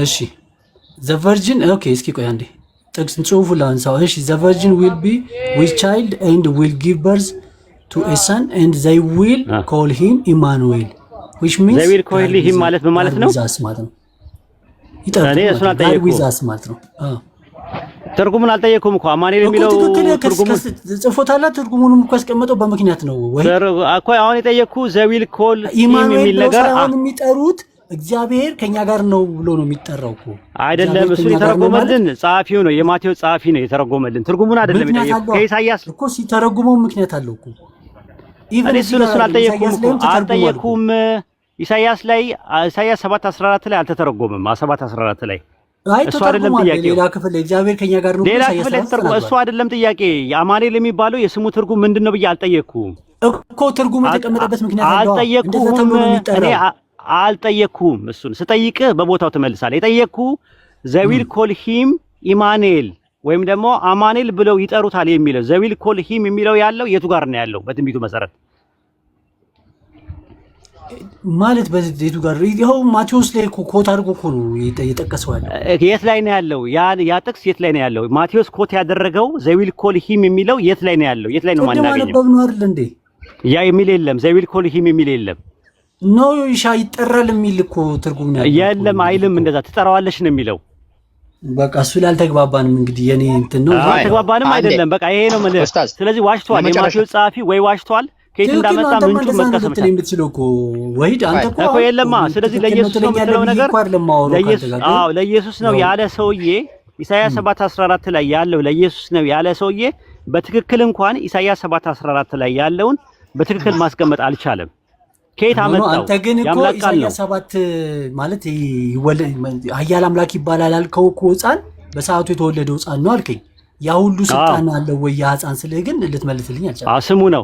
እሺ the virgin ኦኬ እስኪ ቆይ አንዴ ጥቅስ ጽሁፉ ላንሳው። እሺ the virgin will be with child and will give birth to a son and they will call him Emmanuel which means they will call him ማለት ምን ማለት ነው? ማለት ነው። ትርጉሙን አልጠየኩም እኮ አማኑኤል የሚለው ትርጉሙን ጽፎታል። ትርጉሙንም እኮ ያስቀመጠው በምክንያት ነው ወይ እኮ አሁን የጠየኩ ዘዊል ኮል የሚል ነገር አሁን የሚጠሩት እግዚአብሔር ከኛ ጋር ነው ብሎ ነው የሚጠራው እኮ አይደለም። እሱ የተረጎመልን ጸሐፊው ነው፣ የማቴዎስ ጸሐፊ ነው የተረጎመልን። ትርጉሙን አይደለም የጠየኩት። ከኢሳይያስ እኮ ሲተረጉመው ምክንያት አለው እኮ እሱን አልጠየኩም። ኢሳይያስ 7:14 ላይ አልተተረጎመም። 7:14 ላይ እሱ አይደለም ጥያቄ። ሌላ ክፍል እግዚአብሔር ከኛ ጋር ነው እሱ አይደለም ጥያቄ። አማኑኤል የሚባለው የስሙ ትርጉም ምንድነው ብዬ አልጠየኩም እኮ። ትርጉሙ የተቀመጠበት ምክንያት አለው። እኔ አልጠየኩም። እሱን ስጠይቅህ በቦታው ትመልሳለህ። የጠየቅኩ ዘዊል ኮል ሂም ኢማኑኤል ወይም ደግሞ አማኑኤል ብለው ይጠሩታል የሚለው ዘዊል ኮል ሂም የሚለው ያለው የቱ ጋር ነው ያለው? በትንቢቱ መሰረት ማለት በየቱ ጋር? ይኸው ማቴዎስ ላይ ኮት አድርጎ እኮ ነው የጠቀሰው ያለው። የት ላይ ነው ያለው? ያ ጥቅስ የት ላይ ነው ያለው? ማቴዎስ ኮት ያደረገው ዘዊል ኮል ሂም የሚለው የት ላይ ነው ያለው? የት ላይ ነው ማናገኘው? ነው አይደል እንዴ? ያ የሚል የለም። ዘዊል ኮል ሂም የሚል የለም። ኖ ይሻ ይጠራል የሚል እኮ ትርጉም ነው የለም። አይልም እንደዛ ትጠራዋለሽ ነው የሚለው። በቃ እሱ ላይ አልተግባባንም። እንግዲህ የኔ እንትን ነው አልተግባባንም አይደለም። በቃ ይሄ ነው ማለት። ስለዚህ ዋሽቷል። የማቴዎስ ጸሐፊ ወይ ዋሽቷል። ከየት እንዳመጣ ምንጩን መጥቀስ መቻል የምትችለው እኮ ወሂድ አንተ እኮ የለማ። ስለዚህ ለኢየሱስ ነው የምትለው ነገር ለኢየሱስ ነው ያለ ሰውዬ ኢሳይያስ 7:14 ላይ ያለው ለኢየሱስ ነው ያለ ሰውዬ በትክክል እንኳን ኢሳይያስ 7:14 ላይ ያለውን በትክክል ማስቀመጥ አልቻለም። ከየት አመጣው? አንተ ግን እኮ ኢሳይያስ 7 ማለት ኃያል አምላክ ይባላል አልከው እኮ ሕፃን በሰዓቱ የተወለደው ሕፃን ነው አልከኝ። ያ ሁሉ ስልጣን አለው ወይ ያ ሕፃን ስልህ ግን ልትመልስልኝ አልቻልኩም። ስሙ ነው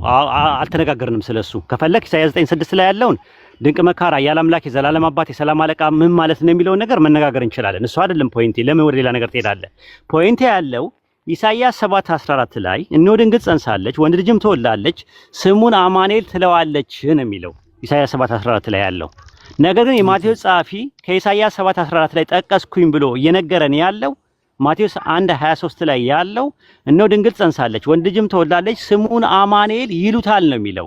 አልተነጋገርንም ስለሱ። ከፈለክ ኢሳይያስ 9:6 ላይ ያለውን ድንቅ መካራ ኃያል አምላክ የዘላለም አባት የሰላም አለቃ ምን ማለት ነው የሚለውን ነገር መነጋገር እንችላለን። እሱ አይደለም ፖይንቴ። ለምን ወደ ሌላ ነገር ትሄዳለህ? ፖይንቴ ያለው ኢሳይያስ 7:14 ላይ እነሆ ድንግል ጸንሳለች ወንድ ልጅም ትወልዳለች ስሙን አማኑኤል ትለዋለች ነው የሚለው ኢሳይያስ 7:14 ላይ ያለው ነገር። ግን የማቴዎስ ጸሐፊ ከኢሳይያስ 7:14 ላይ ጠቀስኩኝ ብሎ እየነገረን ያለው ማቴዎስ 1:23 ላይ ያለው እነሆ ድንግል ጸንሳለች ወንድ ልጅም ትወልዳለች ስሙን አማኑኤል ይሉታል ነው የሚለው።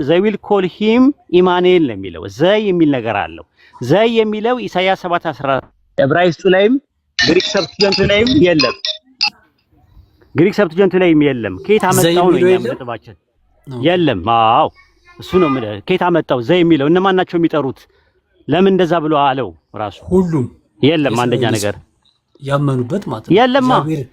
ዘዊል ኮል ሂም ኢማኑኤል ነው የሚለው። ዘይ የሚል ነገር አለው። ዘይ የሚለው ኢሳይያስ 7:14 ዕብራይስጡ ላይም ግሪክ ሰብስቲዩንት ላይም የለም። ግሪክ ሰብስቲዩንት ላይም የለም። ከየት አመጣው ነው እኛ መጥባችን? የለም። አዎ እሱ ነው ማለት። ከየት አመጣው? ዘይ የሚለው እነማን ናቸው የሚጠሩት? ለምን እንደዛ ብሎ አለው ራሱ? ሁሉም የለም። አንደኛ ነገር ያመኑበት ማለት ነው። የለማ